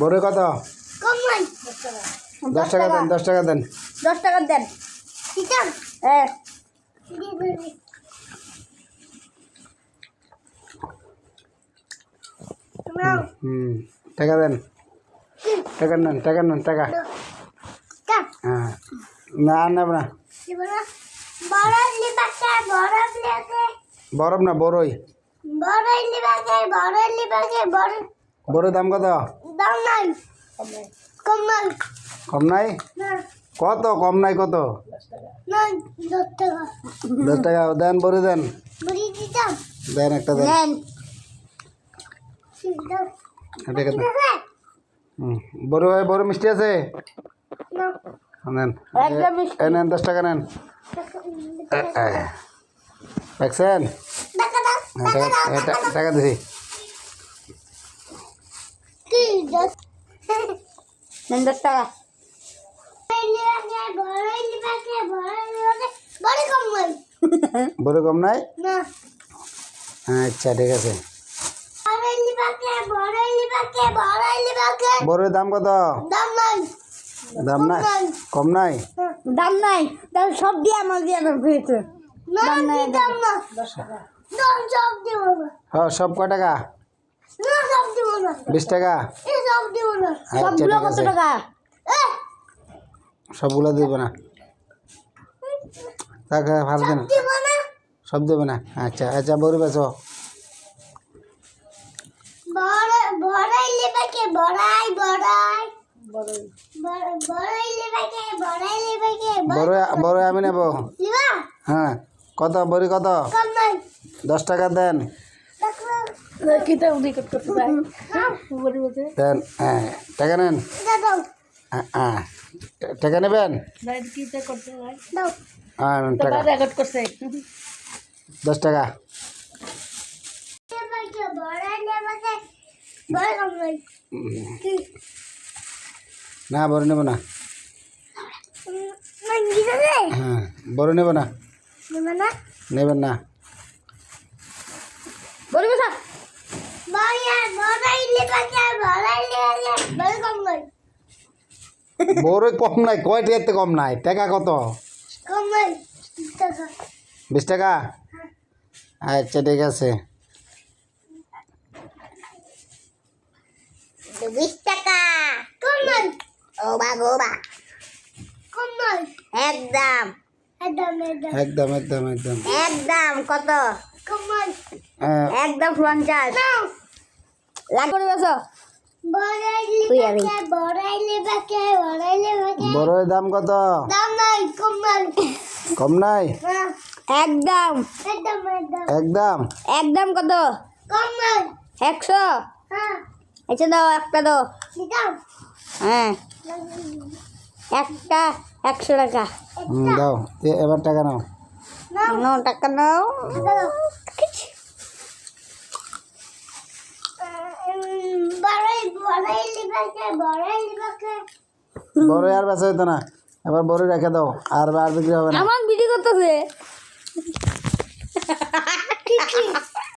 বড় কত? 10 টাকা দেন, 10 টাকা দেন। 10 টাকা দেন। হ্যাঁ টাকা দেন, টাকা নেন, টাকা নেন, টাকা। হ্যাঁ না নেব না, বরফ না বড়ই। বড় দাম কত? কম নাই কত? কম নাই কত? 10 টাকা দেন, বড়ি দেন, দেন একটা দেন। বড় ভাই বড় মিষ্টি আছে নেন, নেন 10 টাকা নেন। দেখছেন টাকা দিছি। নেন 10 টাকা। বড় কম নাই? আচ্ছা ঠিক আছে। বড়ের দাম কত? দাম নাই, কম নাই? দাম নাই, দাম সব দিয়ে আমার দিয়ে ফিরেছে। দাম নাই, হ্যাঁ সব কয় টাকা? 20 টাকা। আচ্ছা ঠিক আছে, সবগুলো দেবে না, তাকে ভালো দেন, সব দেবে না। আচ্ছা আচ্ছা বড়ি বেছো। বড় আমি নেব। হ্যাঁ কত বড়ি কত? 10 টাকা দেন, দেন। হ্যাঁ টাকা নেন, টাকা নেবেন। টাকা 10 টাকা। না বড় নেব না, হ্যাঁ বড় নেব না, নেবেন না। বড় কম নাই, কয় টাকাতে কম নাই? টাকা কত? 20 টাকা। আচ্ছা ঠিক আছে। 20 টাকা। একদম একদম একদম একদম একদম কত? একদম 50 লাখ করে বেছো। বড়ের দাম কত? কম নাই? একদম একদম একদম কত? 100। আচ্ছা দাও, একটা দাও। হ্যাঁ একটা 100 টাকা। দাও, এবার টাকা নাও। টাকা নাও। বড় আর বেচা হইতো না, এবার বড় রেখে দাও, আর বিক্রি হবে না। আমার বিক্রি করতেছে।